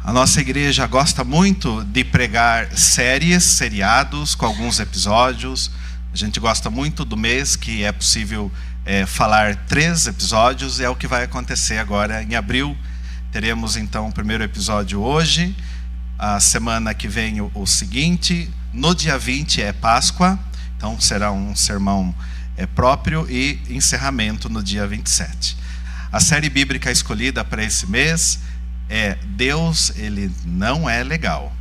A nossa igreja gosta muito de pregar séries, seriados, com alguns episódios. A gente gosta muito do mês, que é possível falar 3 episódios. É o que vai acontecer agora em abril. Teremos então o primeiro episódio hoje. A semana que vem o seguinte. No dia 20 é Páscoa. Então será um sermão próprio e encerramento no dia 27. A série bíblica escolhida para esse mês é Deus, ele não é legal.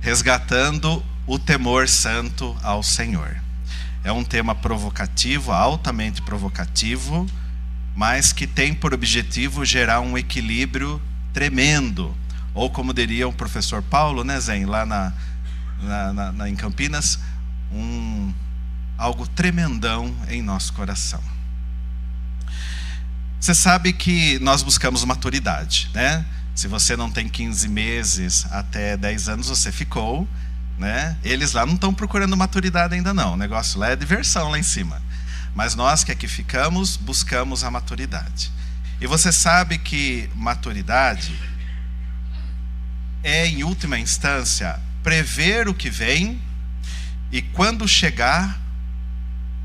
Resgatando o temor santo ao Senhor. É um tema provocativo, altamente provocativo, mas que tem por objetivo gerar um equilíbrio tremendo. Ou como diria o professor Paulo, né, Zen, lá em Campinas, algo tremendão em nosso coração. Você sabe que nós buscamos maturidade, né? Se você não tem 15 meses até 10 anos, você ficou, né? Eles lá não estão procurando maturidade ainda não. O negócio lá é diversão lá em cima. Mas nós que aqui ficamos, buscamos a maturidade. E você sabe que maturidade é, em última instância, prever o que vem e, quando chegar,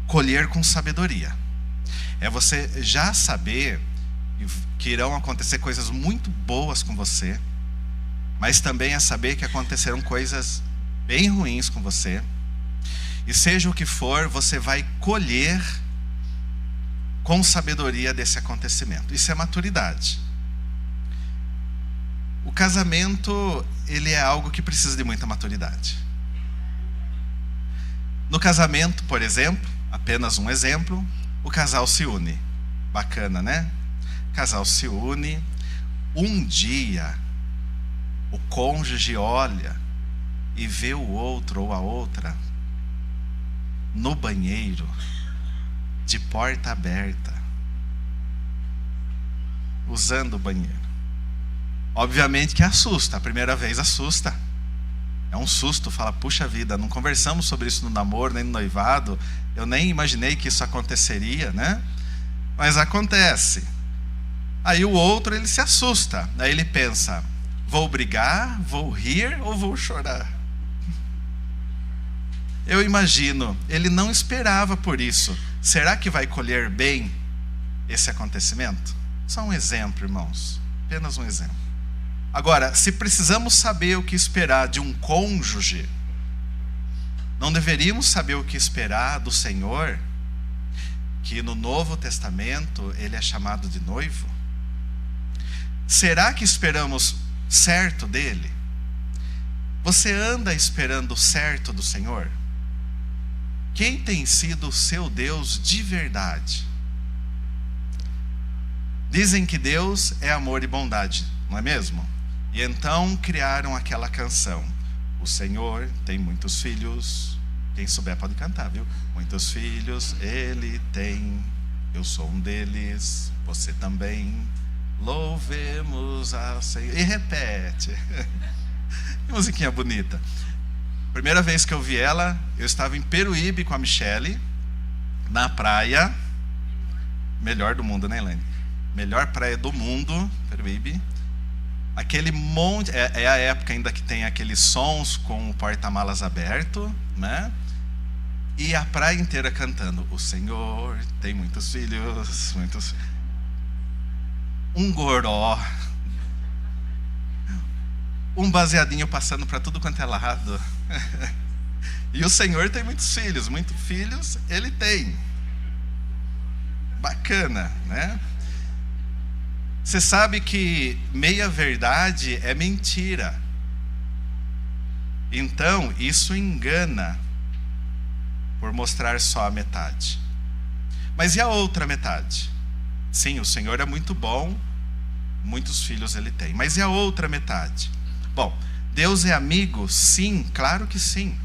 colher com sabedoria. É você já saber que irão acontecer coisas muito boas com você, mas também é saber que acontecerão coisas bem ruins com você. E seja o que for, você vai colher com sabedoria desse acontecimento. Isso é maturidade. O casamento, ele é algo que precisa de muita maturidade. No casamento, por exemplo, apenas um exemplo, o casal se une. Bacana, né? O casal se une. Um dia, o cônjuge olha e vê o outro ou a outra no banheiro, de porta aberta, usando o banheiro. Obviamente que assusta. A primeira vez assusta. É um susto, fala, puxa vida, não conversamos sobre isso no namoro, nem no noivado. Eu nem imaginei que isso aconteceria, né? Mas acontece. Aí o outro, ele se assusta. Aí ele pensa, vou brigar, vou rir ou vou chorar? Eu imagino, ele não esperava por isso. Será que vai colher bem esse acontecimento? Só um exemplo, irmãos. Apenas um exemplo. Agora, se precisamos saber o que esperar de um cônjuge, não deveríamos saber o que esperar do Senhor, que no Novo Testamento ele é chamado de noivo? Será que esperamos certo dele? Você anda esperando certo do Senhor? Quem tem sido o seu Deus de verdade? Dizem que Deus é amor e bondade, não é mesmo? E então criaram aquela canção. O Senhor tem muitos filhos. Quem souber pode cantar, viu? Muitos filhos ele tem. Eu sou um deles. Você também. Louvemos ao Senhor. E repete. Que musiquinha bonita. Primeira vez que eu vi ela, eu estava em Peruíbe com a Michele, na praia. Melhor do mundo, né, Elaine? Melhor praia do mundo, Peruíbe. Aquele monte, é a época ainda que tem aqueles sons com o porta-malas aberto, né? E a praia inteira cantando, o Senhor tem muitos filhos, muitos... Um goró, um baseadinho passando para tudo quanto é lado. E o Senhor tem muitos filhos ele tem. Bacana, né? Você sabe que meia verdade é mentira. Então, isso engana por mostrar só a metade. Mas e a outra metade? Sim, o Senhor é muito bom, muitos filhos ele tem. Mas e a outra metade? Bom, Deus é amigo? Sim, claro que sim.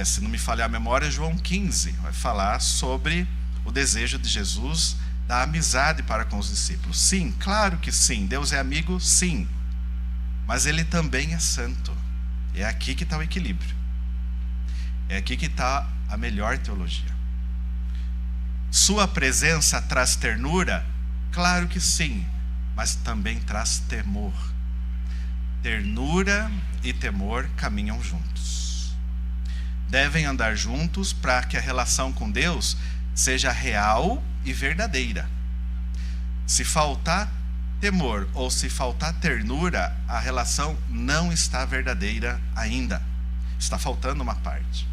Se não me falhar a memória, João 15 vai falar sobre o desejo de Jesus da amizade para com os discípulos. Sim, claro que sim. Deus é amigo? Sim. Mas ele também é santo. É aqui que está o equilíbrio. É aqui que está a melhor teologia. Sua presença traz ternura? Claro que sim, mas também traz temor. Ternura e temor caminham juntos. Devem andar juntos para que a relação com Deus seja real e verdadeira. Se faltar temor ou se faltar ternura, a relação não está verdadeira ainda. Está faltando uma parte.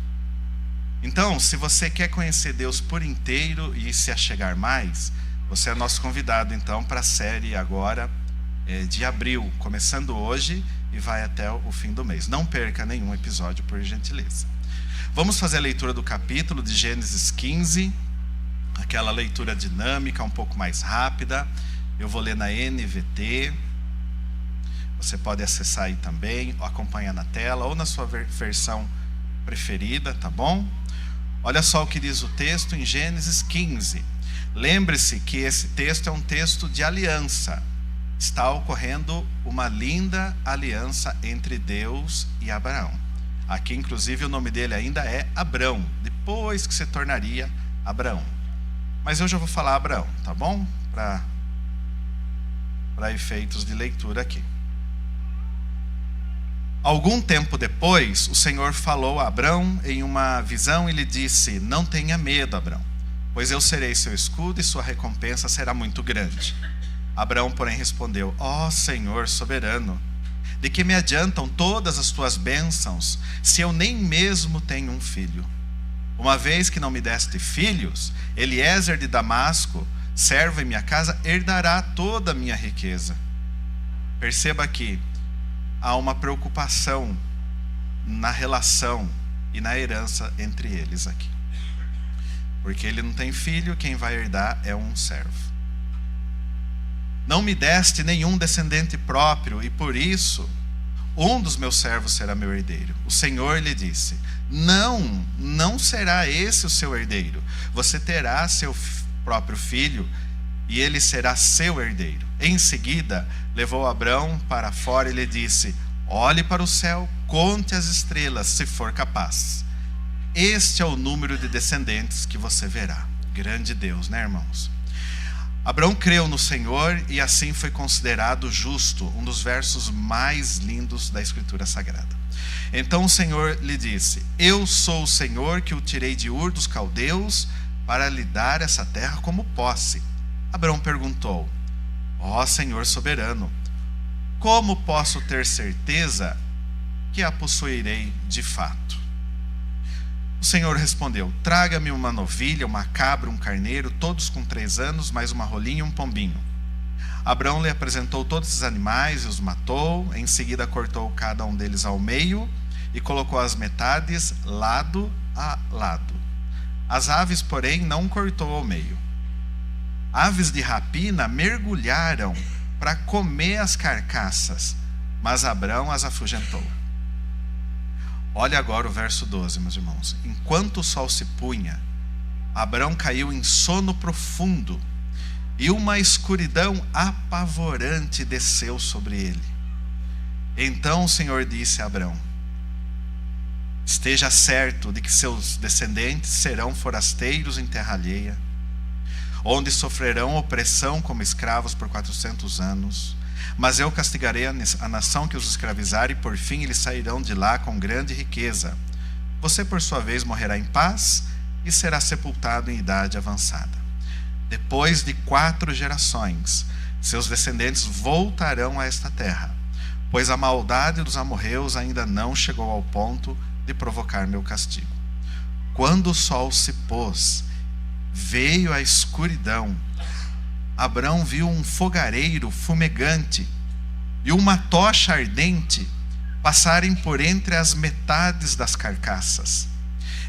Então, se você quer conhecer Deus por inteiro e se achegar mais, você é nosso convidado, então, para a série agora de abril, começando hoje e vai até o fim do mês. Não perca nenhum episódio, por gentileza. Vamos fazer a leitura do capítulo de Gênesis 15, aquela leitura dinâmica, um pouco mais rápida. Eu vou ler na NVT. Você pode acessar aí também, ou acompanhar na tela, ou na sua versão preferida, tá bom? Olha só o que diz o texto em Gênesis 15. Lembre-se que esse texto é um texto de aliança. Está ocorrendo uma linda aliança entre Deus e Abraão. Aqui, inclusive, o nome dele ainda é Abrão, depois que se tornaria Abraão. Mas eu já vou falar Abraão, tá bom? Para efeitos de leitura aqui. Algum tempo depois, o Senhor falou a Abrão em uma visão e lhe disse: não tenha medo, Abrão, pois eu serei seu escudo e sua recompensa será muito grande. Abrão, porém, respondeu: ó Senhor soberano, de que me adiantam todas as tuas bênçãos, se eu nem mesmo tenho um filho? Uma vez que não me deste filhos, Eliezer de Damasco, servo em minha casa, herdará toda a minha riqueza. Perceba que há uma preocupação na relação e na herança entre eles aqui. Porque ele não tem filho, quem vai herdar é um servo. Não me deste nenhum descendente próprio, e por isso um dos meus servos será meu herdeiro. O Senhor lhe disse: não será esse o seu herdeiro. Você terá seu próprio filho, e ele será seu herdeiro. Em seguida, levou Abrão para fora e lhe disse: olhe para o céu, conte as estrelas, se for capaz. Este é o número de descendentes que você verá. Grande Deus, né, irmãos? Abrão creu no Senhor e assim foi considerado justo, um dos versos mais lindos da Escritura Sagrada. Então o Senhor lhe disse: eu sou o Senhor que o tirei de Ur dos Caldeus para lhe dar essa terra como posse. Abrão perguntou: ó Senhor soberano, como posso ter certeza que a possuirei de fato? O Senhor respondeu: traga-me uma novilha, uma cabra, um carneiro, todos com 3 anos, mais uma rolinha e um pombinho. Abrão lhe apresentou todos esses animais e os matou. Em seguida cortou cada um deles ao meio e colocou as metades lado a lado. As aves, porém, não cortou ao meio. Aves de rapina mergulharam para comer as carcaças, mas Abrão as afugentou. Olha agora o verso 12, meus irmãos. Enquanto o sol se punha, Abrão caiu em sono profundo, e uma escuridão apavorante desceu sobre ele. Então o Senhor disse a Abrão: esteja certo de que seus descendentes serão forasteiros em terra alheia, onde sofrerão opressão como escravos por 400 anos. Mas eu castigarei a nação que os escravizar, e por fim eles sairão de lá com grande riqueza. Você, por sua vez, morrerá em paz e será sepultado em idade avançada. Depois de 4 gerações, seus descendentes voltarão a esta terra, pois a maldade dos amorreus ainda não chegou ao ponto de provocar meu castigo. Quando o sol se pôs, veio a escuridão. Abrão viu um fogareiro fumegante e uma tocha ardente passarem por entre as metades das carcaças.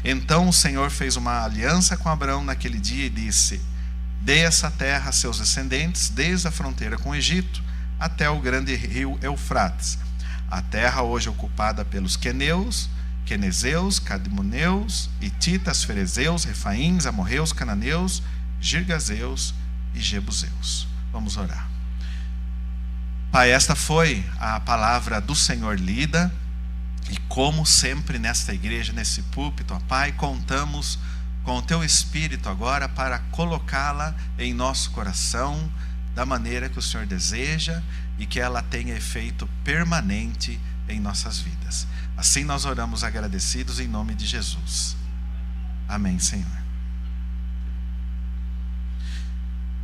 Então o Senhor fez uma aliança com Abrão naquele dia e disse: dê essa terra a seus descendentes, desde a fronteira com o Egito até o grande rio Eufrates. A terra hoje ocupada pelos queneus, quenezeus, cadmoneus, hititas, ferezeus, refaíns, amorreus, cananeus, girgazeus e jebuseus. Vamos orar. Pai, esta foi a palavra do Senhor lida, e como sempre nesta igreja, nesse púlpito, ó Pai, contamos com o Teu Espírito agora para colocá-la em nosso coração, da maneira que o Senhor deseja e que ela tenha efeito permanente em nossas vidas. Assim nós oramos agradecidos em nome de Jesus. Amém, Senhor.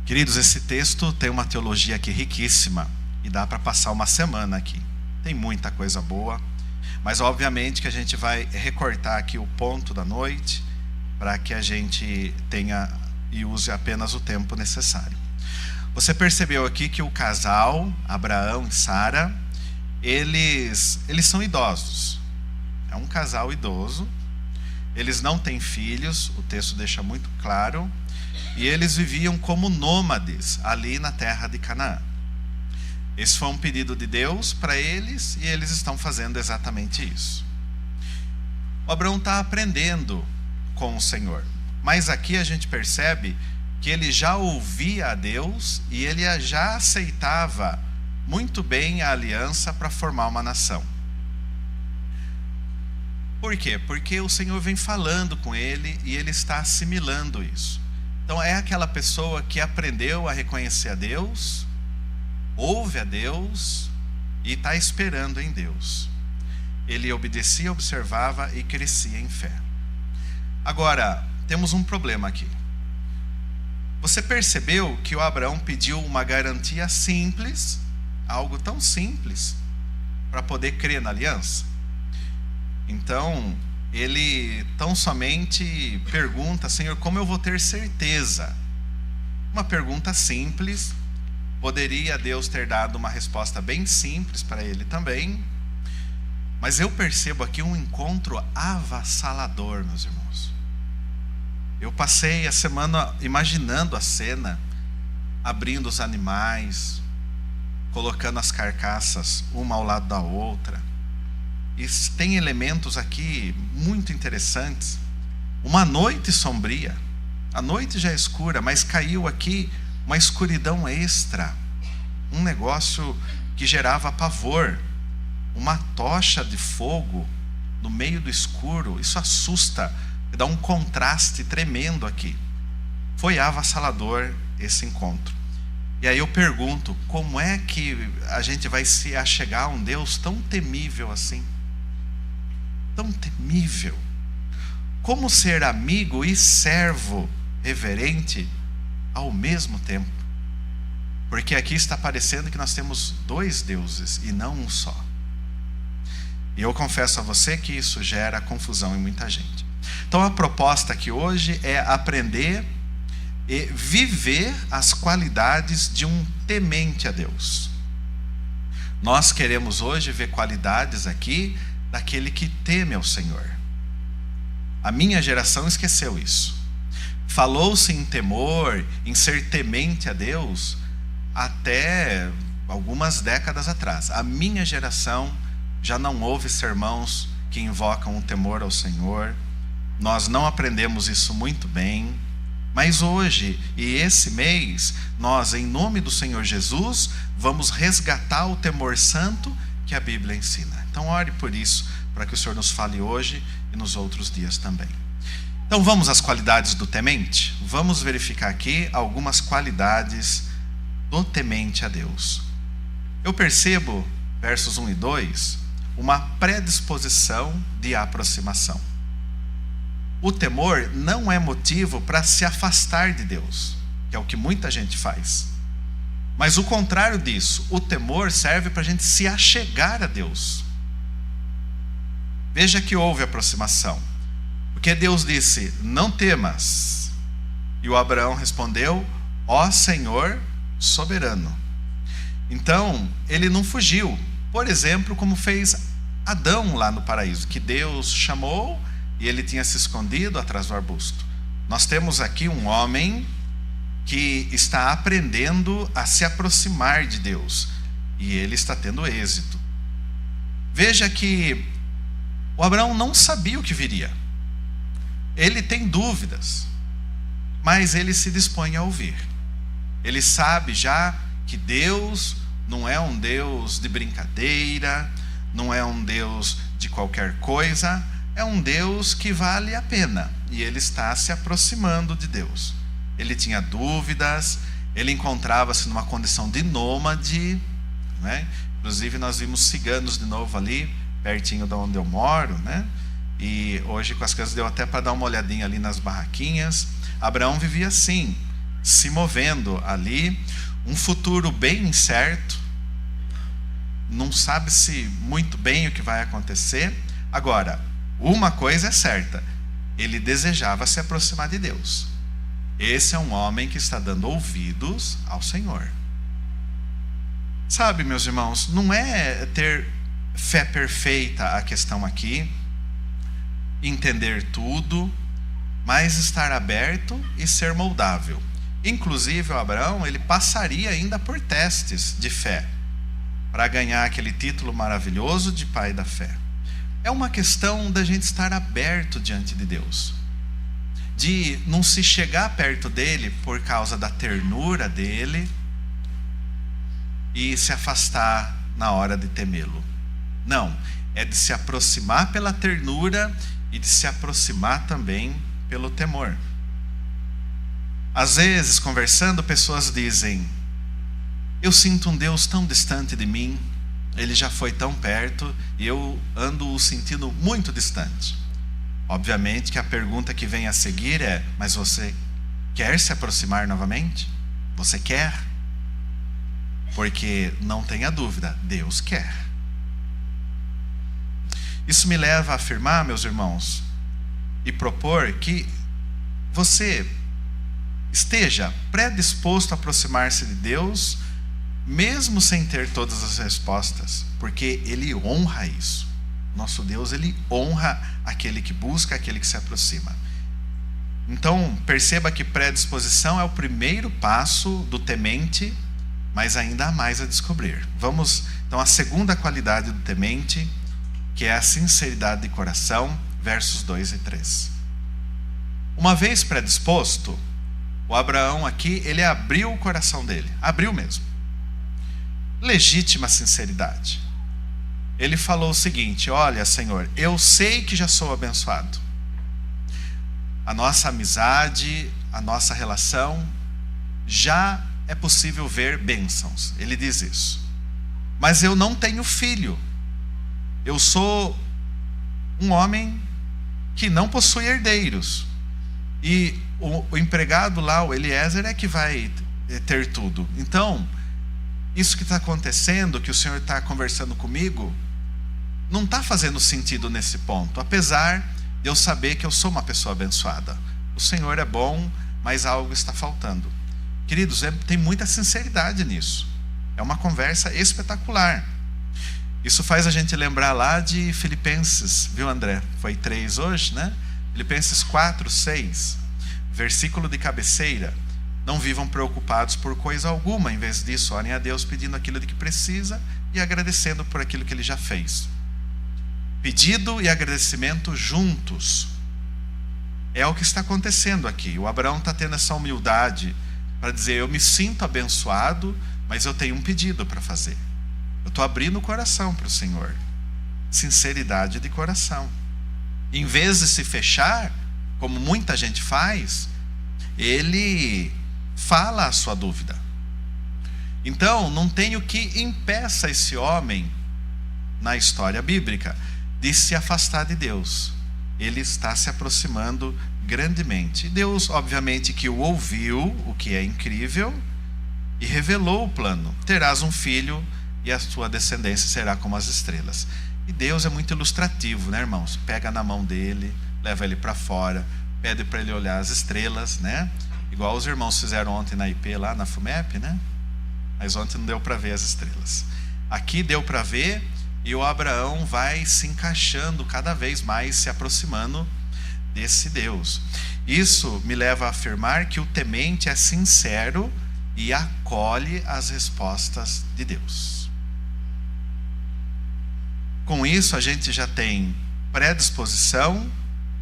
Queridos, esse texto tem uma teologia aqui riquíssima e dá para passar uma semana aqui. Tem muita coisa boa, mas obviamente que a gente vai recortar aqui o ponto da noite para que a gente tenha e use apenas o tempo necessário. Você percebeu aqui que o casal, Abraão e Sara, eles são idosos. É um casal idoso. Eles não têm filhos, o texto deixa muito claro. E eles viviam como nômades ali na terra de Canaã. Esse foi um pedido de Deus para eles e eles estão fazendo exatamente isso. O Abraão está aprendendo com o Senhor. Mas aqui a gente percebe que ele já ouvia a Deus e ele já aceitava muito bem a aliança para formar uma nação. Por quê? Porque o Senhor vem falando com ele e ele está assimilando isso. Então é aquela pessoa que aprendeu a reconhecer a Deus, ouve a Deus e está esperando em Deus. Ele obedecia, observava e crescia em fé. Agora, temos um problema aqui. Você percebeu que o Abraão pediu uma garantia simples, algo tão simples, para poder crer na aliança? Então, ele tão somente pergunta: Senhor, como eu vou ter certeza? Uma pergunta simples. Poderia Deus ter dado uma resposta bem simples para ele também. Mas eu percebo aqui um encontro avassalador, meus irmãos. Eu passei a semana imaginando a cena, abrindo os animais, colocando as carcaças uma ao lado da outra. E tem elementos aqui muito interessantes. Uma noite sombria. A noite já é escura, mas caiu aqui uma escuridão extra. Um negócio que gerava pavor. Uma tocha de fogo no meio do escuro. Isso assusta, dá um contraste tremendo aqui. Foi avassalador esse encontro. E aí eu pergunto, como é que a gente vai se achegar a um Deus tão temível assim? Tão temível. Como ser amigo e servo reverente ao mesmo tempo? Porque aqui está parecendo que nós temos dois deuses e não um só. E eu confesso a você que isso gera confusão em muita gente. Então a proposta aqui hoje é aprender e viver as qualidades de um temente a Deus. Nós queremos hoje ver qualidades aqui daquele que teme ao Senhor. A minha geração esqueceu isso. Falou-se em temor, em ser temente a Deus, até algumas décadas atrás. A minha geração já não ouve sermãos que invocam o temor ao Senhor. Nós não aprendemos isso muito bem. Mas hoje e esse mês, nós, em nome do Senhor Jesus, vamos resgatar o temor santo que a Bíblia ensina. Então ore por isso, para que o Senhor nos fale hoje e nos outros dias também. Então vamos às qualidades do temente? Vamos verificar aqui algumas qualidades do temente a Deus. Eu percebo, versos 1 e 2, uma predisposição de aproximação. O temor não é motivo para se afastar de Deus, que é o que muita gente faz. Mas o contrário disso, o temor serve para a gente se achegar a Deus. Veja que houve aproximação. Porque Deus disse, não temas. E o Abraão respondeu, ó Senhor soberano. Então, ele não fugiu. Por exemplo, como fez Adão lá no paraíso, que Deus chamou e ele tinha se escondido atrás do arbusto. Nós temos aqui um homem que está aprendendo a se aproximar de Deus. E ele está tendo êxito. Veja que o Abraão não sabia o que viria. Ele tem dúvidas, mas ele se dispõe a ouvir. Ele sabe já que Deus não é um Deus de brincadeira, não é um Deus de qualquer coisa, é um Deus que vale a pena. E ele está se aproximando de Deus. Ele tinha dúvidas, Ele encontrava-se numa condição de nômade, né? Inclusive nós vimos ciganos de novo ali, pertinho de onde eu moro, né? E hoje com as crianças deu até para dar uma olhadinha ali nas barraquinhas. Abraão vivia assim, se movendo ali, um futuro bem incerto, não sabe-se muito bem o que vai acontecer. Agora, uma coisa é certa, ele desejava se aproximar de Deus. Esse é um homem que está dando ouvidos ao Senhor. Sabe, meus irmãos, não é ter fé perfeita a questão aqui, entender tudo, mas estar aberto e ser moldável. Inclusive, o Abraão, ele passaria ainda por testes de fé, para ganhar aquele título maravilhoso de pai da fé. É uma questão da gente estar aberto diante de Deus, de não se chegar perto dele por causa da ternura dele e se afastar na hora de temê-lo. Não, é de se aproximar pela ternura e de se aproximar também pelo temor. Às vezes, conversando, pessoas dizem: eu sinto um Deus tão distante de mim, ele já foi tão perto e eu ando o sentindo muito distante. Obviamente que a pergunta que vem a seguir é: mas você quer se aproximar novamente? Você quer? Porque não tenha dúvida, Deus quer. Isso me leva a afirmar, meus irmãos, e propor que você esteja predisposto a aproximar-se de Deus, mesmo sem ter todas as respostas, porque Ele honra isso. Nosso Deus, Ele honra aquele que busca, aquele que se aproxima. Então, perceba que predisposição é o primeiro passo do temente, mas ainda há mais a descobrir. Vamos, então, à segunda qualidade do temente, que é a sinceridade de coração, versos 2 e 3. Uma vez predisposto, o Abraão aqui, ele abriu o coração dele, abriu mesmo. Legítima sinceridade. Ele falou o seguinte: olha, Senhor, eu sei que já sou abençoado. A nossa amizade, a nossa relação, já é possível ver bênçãos. Ele diz isso. Mas eu não tenho filho. Eu sou um homem que não possui herdeiros. E o empregado lá, o Eliezer, é que vai ter tudo. Então, isso que está acontecendo, que o Senhor está conversando comigo, não está fazendo sentido nesse ponto, apesar de eu saber que eu sou uma pessoa abençoada. O Senhor é bom, mas algo está faltando. Queridos, tem muita sinceridade nisso. É uma conversa espetacular. Isso faz a gente lembrar lá de Filipenses, viu, André? Foi 3 hoje, né? Filipenses 4, 6, versículo de cabeceira: não vivam preocupados por coisa alguma, em vez disso, orem a Deus pedindo aquilo de que precisa e agradecendo por aquilo que Ele já fez. Pedido e agradecimento juntos. É o que está acontecendo aqui. O Abraão está tendo essa humildade para dizer: eu me sinto abençoado, mas eu tenho um pedido para fazer. Eu estou abrindo o coração para o Senhor. Sinceridade de coração. Em vez de se fechar, como muita gente faz, ele fala a sua dúvida. Então, não tem o que impeça esse homem, na história bíblica, de se afastar de Deus. Ele está se aproximando grandemente. Deus, obviamente, que o ouviu, o que é incrível, e revelou o plano: terás um filho e a sua descendência será como as estrelas. E Deus é muito ilustrativo, né, irmãos? Pega na mão dele, leva ele para fora, pede para ele olhar as estrelas, né? Igual os irmãos fizeram ontem na IP, lá na FUMEP, né? Mas ontem não deu para ver as estrelas. Aqui deu para ver, e o Abraão vai se encaixando cada vez mais, se aproximando desse Deus. Isso me leva a afirmar que o temente é sincero e acolhe as respostas de Deus. Com isso, a gente já tem predisposição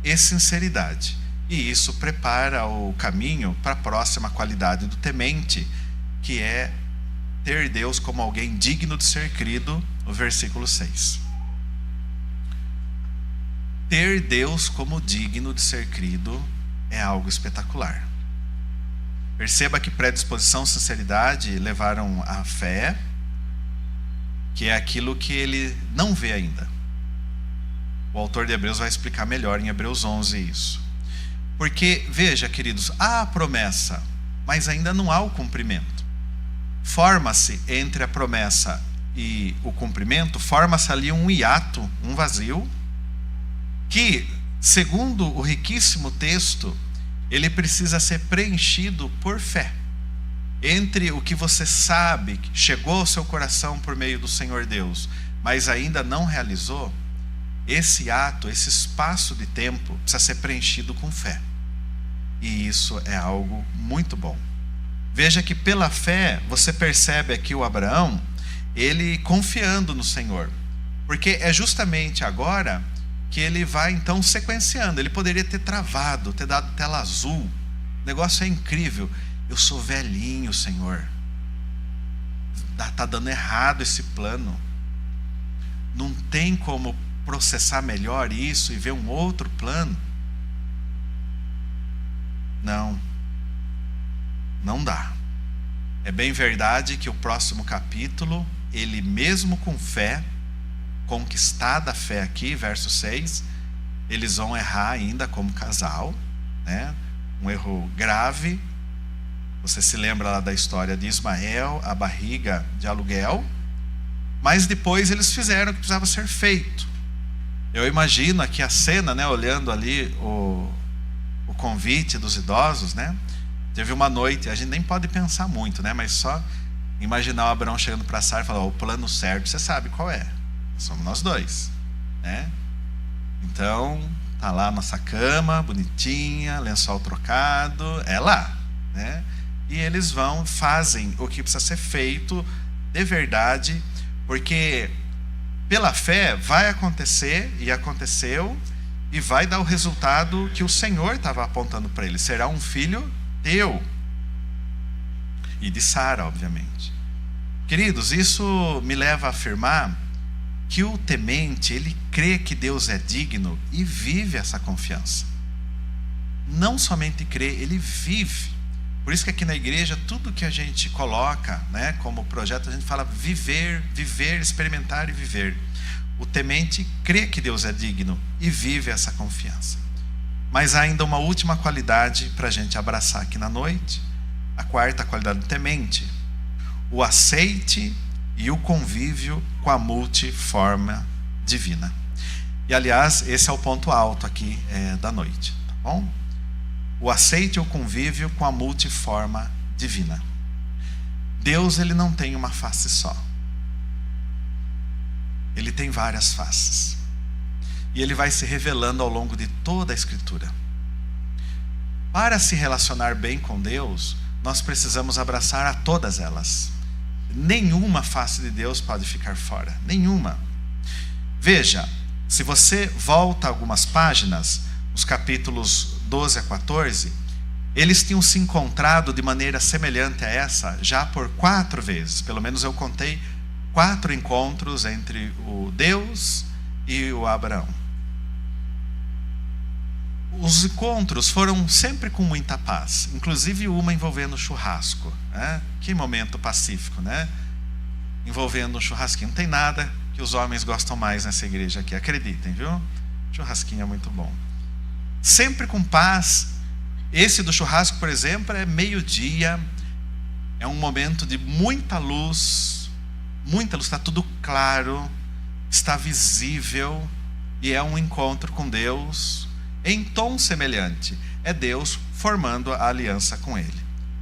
e sinceridade. E isso prepara o caminho para a próxima qualidade do temente, que é ter Deus como alguém digno de ser crido, no versículo 6. Ter Deus como digno de ser crido é algo espetacular. Perceba que predisposição, sinceridade levaram à fé, que é aquilo que ele não vê ainda. O autor de Hebreus vai explicar melhor em Hebreus 11 isso. Porque, veja, queridos, há a promessa, mas ainda não há o cumprimento. Forma-se entre a promessa e o cumprimento, forma-se ali um hiato, um vazio, que, segundo o riquíssimo texto, ele precisa ser preenchido por fé. Entre o que você sabe, que chegou ao seu coração por meio do Senhor Deus, mas ainda não realizou, esse ato, esse espaço de tempo precisa ser preenchido com fé. E isso é algo muito bom. Veja que pela fé, você percebe aqui o Abraão, ele confiando no Senhor. Porque é justamente agora que ele vai então sequenciando. Ele poderia ter travado, ter dado tela azul. O negócio é incrível. Eu sou velhinho, Senhor. Está dando errado esse plano. Não tem como processar melhor isso e ver um outro plano? Não dá. É bem verdade que o próximo capítulo, ele mesmo com fé, conquistada a fé aqui, verso 6, eles vão errar ainda como casal, né? Um erro grave. Você se lembra lá da história de Ismael, a barriga de aluguel, mas depois eles fizeram o que precisava ser feito. Eu imagino aqui a cena, né, olhando ali o convite dos idosos, né? Teve uma noite, a gente nem pode pensar muito, né? Mas só imaginar o Abraão chegando para Sara e falar: o plano certo, você sabe qual é? Somos nós dois, né? Então, tá lá a nossa cama, bonitinha, lençol trocado, é lá, né? E eles fazem o que precisa ser feito de verdade, porque pela fé vai acontecer, e aconteceu, e vai dar o resultado que o Senhor estava apontando para ele. Será um filho teu. E de Sara, obviamente. Queridos, isso me leva a afirmar que o temente, ele crê que Deus é digno e vive essa confiança. Não somente crê, ele vive. Por isso que aqui na igreja, tudo que a gente coloca, né, como projeto, a gente fala viver, experimentar e viver. O temente crê que Deus é digno e vive essa confiança. Mas há ainda uma última qualidade para a gente abraçar aqui na noite. A quarta qualidade do temente: o aceite e o convívio com a multiforma divina. E aliás, esse é o ponto alto aqui da noite, tá bom? O aceite e o convívio com a multiforma divina. Deus, ele não tem uma face só. Ele tem várias faces. E ele vai se revelando ao longo de toda a Escritura. Para se relacionar bem com Deus, nós precisamos abraçar a todas elas. Nenhuma face de Deus pode ficar fora. Nenhuma. Veja, se você volta algumas páginas, os capítulos 12 a 14, eles tinham se encontrado de maneira semelhante a essa já por 4 vezes. Pelo menos eu contei 4 encontros entre o Deus e o Abraão. Os encontros foram sempre com muita paz, inclusive uma envolvendo churrasco, né? Que momento pacífico, né? Envolvendo um churrasquinho. Não tem nada que os homens gostam mais nessa igreja aqui, acreditem, viu? Churrasquinho é muito bom. Sempre com paz. Esse do churrasco, por exemplo, é meio-dia, é um momento de muita luz, está tudo claro, está visível, e é um encontro com Deus em tom semelhante. É Deus formando a aliança com ele.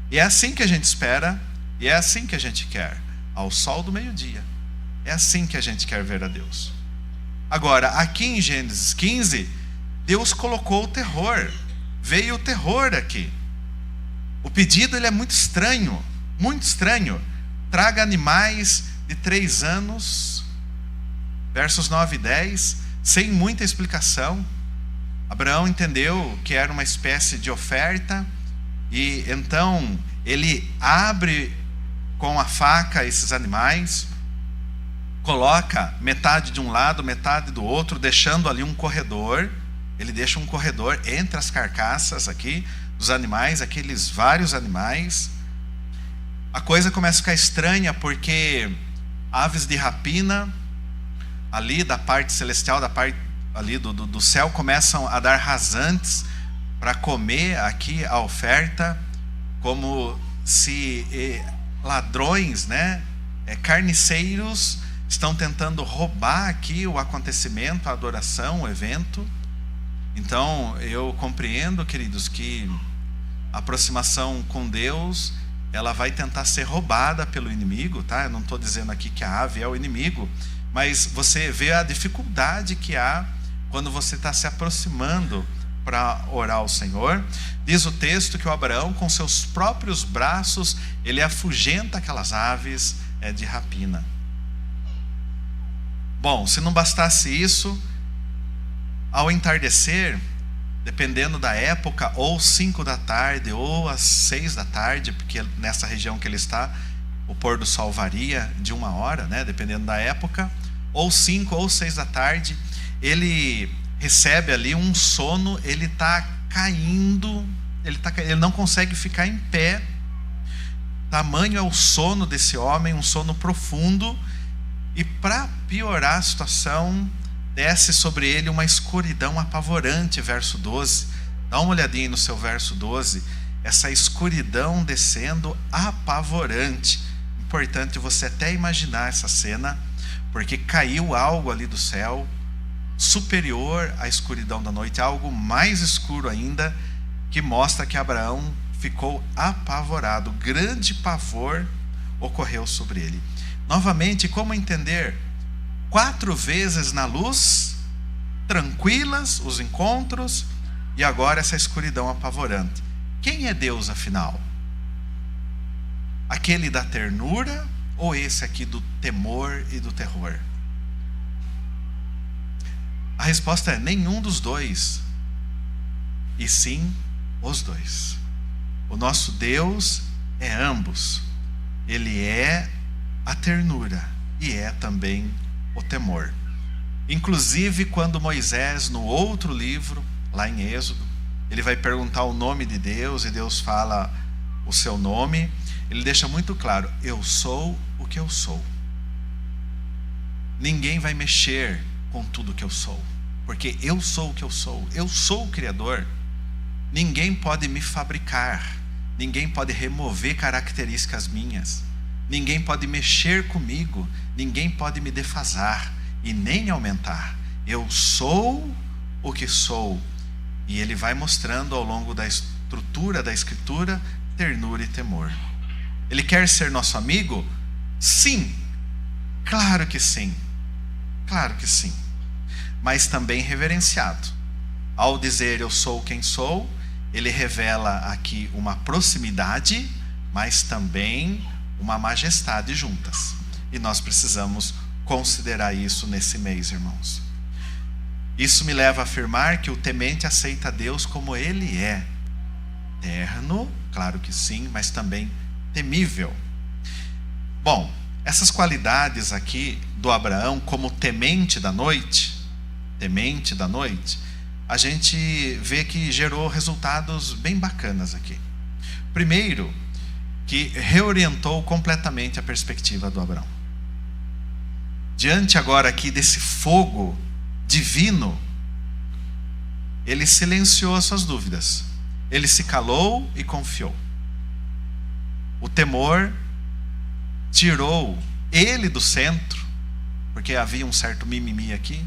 E é assim que a gente espera, e é assim que a gente quer, ao sol do meio-dia. É assim que a gente quer ver a Deus. Agora, aqui em Gênesis 15, Deus colocou o terror. Veio o terror aqui. O pedido, ele é muito estranho. Muito estranho. Traga animais de 3 anos. Versos 9 e 10. Sem muita explicação. Abraão entendeu que era uma espécie de oferta. E então ele abre com a faca esses animais. Coloca metade de um lado, metade do outro, deixando ali um corredor. Ele deixa um corredor entre as carcaças aqui, dos animais, aqueles vários animais. A coisa começa a ficar estranha, porque aves de rapina, ali da parte celestial, da parte ali do céu, começam a dar rasantes para comer aqui a oferta, como se ladrões, né, carniceiros, estão tentando roubar aqui o acontecimento, a adoração, o evento. Então eu compreendo, queridos, que a aproximação com Deus, ela vai tentar ser roubada pelo inimigo, tá? Eu não estou dizendo aqui que a ave é o inimigo, mas você vê a dificuldade que há quando você está se aproximando para orar ao Senhor. Diz o texto que o Abraão, com seus próprios braços, ele afugenta aquelas aves de rapina. Bom, se não bastasse isso, ao entardecer, dependendo da época, ou 5 da tarde, ou às 6 da tarde, porque nessa região que ele está, o pôr do sol varia de 1 hora, né, dependendo da época, ou 5 ou 6 da tarde, ele recebe ali um sono, ele está caindo, ele não consegue ficar em pé. Tamanho é o sono desse homem, um sono profundo, e para piorar a situação, desce sobre ele uma escuridão apavorante, verso 12. Dá uma olhadinha no seu verso 12, essa escuridão descendo apavorante. Importante você até imaginar essa cena, porque caiu algo ali do céu, superior à escuridão da noite, algo mais escuro ainda, que mostra que Abraão ficou apavorado. Grande pavor ocorreu sobre ele. Novamente, como entender? 4 vezes na luz, tranquilas os encontros, e agora essa escuridão apavorante. Quem é Deus, afinal? Aquele da ternura ou esse aqui do temor e do terror? A resposta é nenhum dos dois, e sim os dois. O nosso Deus é ambos. Ele é a ternura e é também o temor. Inclusive, quando Moisés, no outro livro, lá em Êxodo, ele vai perguntar o nome de Deus, e Deus fala o seu nome, ele deixa muito claro: eu sou o que eu sou. Ninguém vai mexer com tudo que eu sou, porque eu sou o que eu sou o Criador. Ninguém pode me fabricar, ninguém pode remover características minhas, ninguém pode mexer comigo, ninguém pode me defasar e nem aumentar. Eu sou o que sou. E ele vai mostrando ao longo da estrutura da Escritura ternura e temor. Ele quer ser nosso amigo? Sim, claro que sim, claro que sim, mas também reverenciado. Ao dizer eu sou quem sou, ele revela aqui uma proximidade, mas também uma majestade juntas. E nós precisamos considerar isso nesse mês, irmãos. Isso me leva a afirmar que o temente aceita Deus como Ele é. Terno, claro que sim, mas também temível. Bom, essas qualidades aqui do Abraão como temente da noite, a gente vê que gerou resultados bem bacanas aqui. Primeiro, que reorientou completamente a perspectiva do Abraão. Diante agora aqui desse fogo divino, ele silenciou as suas dúvidas. Ele se calou e confiou. O temor tirou ele do centro, porque havia um certo mimimi aqui,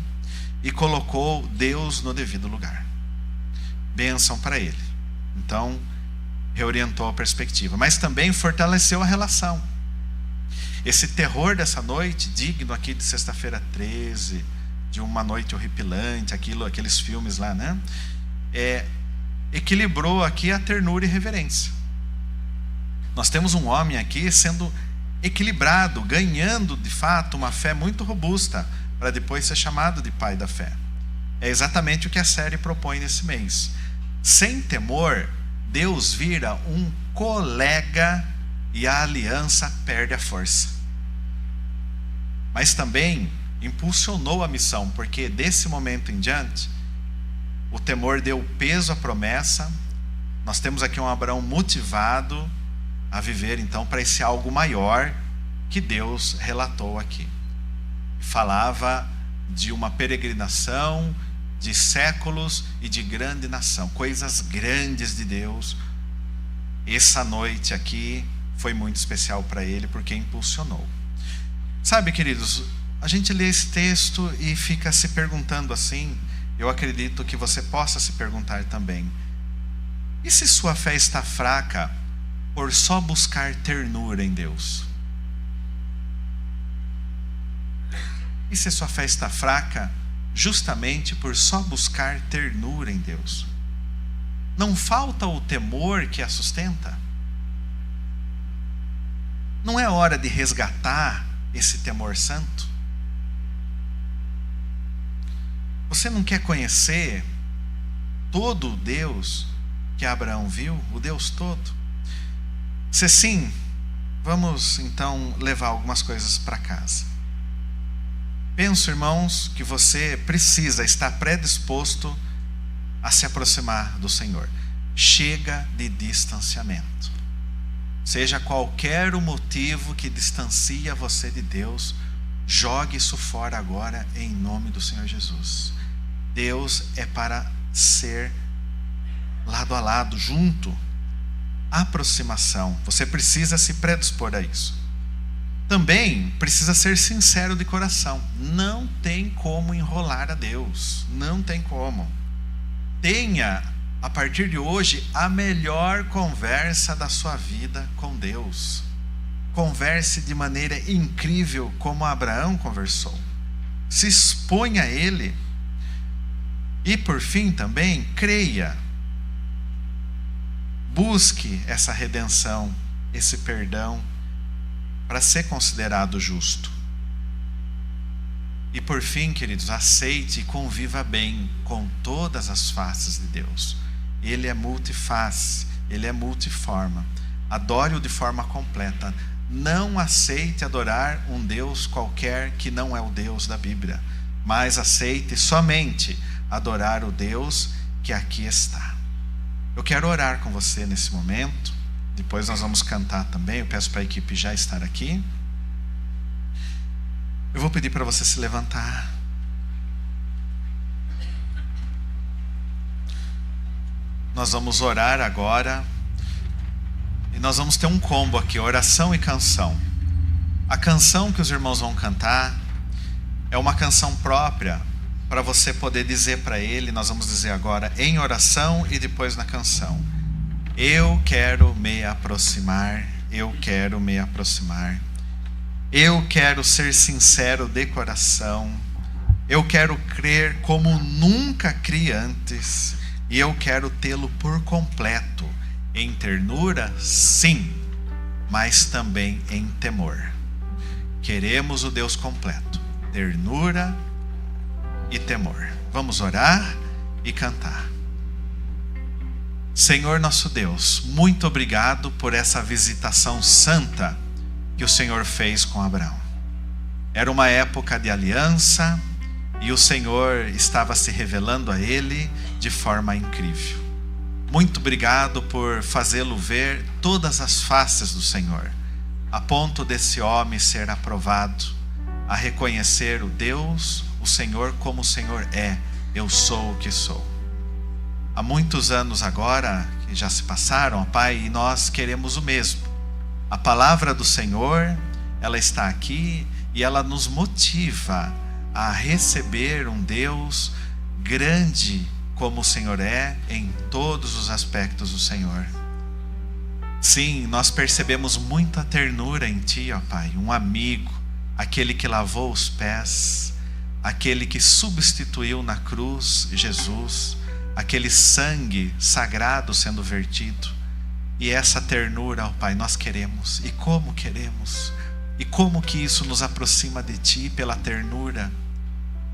e colocou Deus no devido lugar. Bênção para ele. Então, reorientou a perspectiva, mas também fortaleceu a relação. Esse terror dessa noite, digno aqui de sexta-feira 13, de Uma Noite Horripilante, aqueles filmes lá, né? Equilibrou aqui a ternura e reverência. Nós temos um homem aqui sendo equilibrado, ganhando de fato uma fé muito robusta, para depois ser chamado de pai da fé. É exatamente o que a série propõe nesse mês. Sem temor, Deus vira um colega e a aliança perde a força. Mas também impulsionou a missão, porque desse momento em diante, o temor deu peso à promessa. Nós temos aqui um Abraão motivado a viver então para esse algo maior que Deus relatou aqui. Falava de uma peregrinação de séculos e de grande nação, coisas grandes de Deus. Essa noite aqui foi muito especial para ele, porque impulsionou. Sabe, queridos, a gente lê esse texto e fica se perguntando assim. Eu acredito que você possa se perguntar também: e se sua fé está fraca por só buscar ternura em Deus? E se sua fé está fraca justamente por só buscar ternura em Deus? Não falta o temor que a sustenta? Não é hora de resgatar esse temor santo? Você não quer conhecer todo o Deus que Abraão viu? O Deus todo? Se sim, vamos então levar algumas coisas para casa. Penso, irmãos, que você precisa estar predisposto a se aproximar do Senhor. Chega de distanciamento. Seja qualquer o motivo que distancia você de Deus, jogue isso fora agora em nome do Senhor Jesus. Deus é para ser lado a lado, junto. Aproximação. Você precisa se predispor a isso. Também precisa ser sincero de coração. Não tem como enrolar a Deus. Não tem como. Tenha, a partir de hoje, a melhor conversa da sua vida com Deus. Converse de maneira incrível como Abraão conversou. Se exponha a Ele. E por fim também, creia. Busque essa redenção, esse perdão, para ser considerado justo. E por fim, queridos, aceite e conviva bem com todas as faces de Deus. Ele é multiface, Ele é multiforma. Adore-o de forma completa. Não aceite adorar um Deus qualquer que não é o Deus da Bíblia, mas aceite somente adorar o Deus que aqui está. Eu quero orar com você nesse momento. Depois nós vamos cantar também. Eu peço para a equipe já estar aqui. Eu vou pedir para você se levantar. Nós vamos orar agora. E nós vamos ter um combo aqui, oração e canção. A canção que os irmãos vão cantar é uma canção própria para você poder dizer para ele. Nós vamos dizer agora em oração e depois na canção: eu quero me aproximar, eu quero me aproximar. Eu quero ser sincero de coração. Eu quero crer como nunca criei antes. E eu quero tê-lo por completo. Em ternura, sim, mas também em temor. Queremos o Deus completo. Ternura e temor. Vamos orar e cantar. Senhor nosso Deus, muito obrigado por essa visitação santa que o Senhor fez com Abraão. Era uma época de aliança e o Senhor estava se revelando a ele de forma incrível. Muito obrigado por fazê-lo ver todas as faces do Senhor, a ponto desse homem ser aprovado a reconhecer o Deus, o Senhor como o Senhor é. Eu sou o que sou. Há muitos anos agora que já se passaram, Pai, e nós queremos o mesmo. A palavra do Senhor, ela está aqui e ela nos motiva a receber um Deus grande como o Senhor é em todos os aspectos do Senhor. Sim, nós percebemos muita ternura em Ti, ó Pai, um amigo, aquele que lavou os pés, aquele que substituiu na cruz Jesus, aquele sangue sagrado sendo vertido. E essa ternura, ó Pai, nós queremos. E como queremos? E como que isso nos aproxima de Ti pela ternura?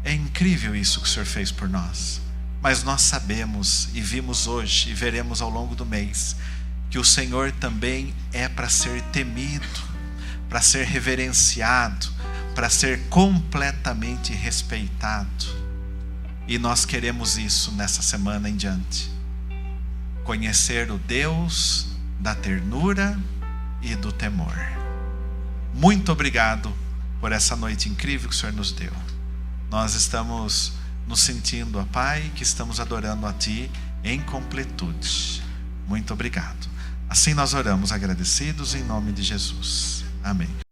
É incrível isso que o Senhor fez por nós. Mas nós sabemos e vimos hoje e veremos ao longo do mês que o Senhor também é para ser temido, para ser reverenciado, para ser completamente respeitado. E nós queremos isso nessa semana em diante. conhecer o Deus da ternura e do temor. Muito obrigado por essa noite incrível que o Senhor nos deu. Nós estamos nos sentindo, ó Pai, que estamos adorando a Ti em completude. Muito obrigado. Assim nós oramos agradecidos em nome de Jesus. Amém.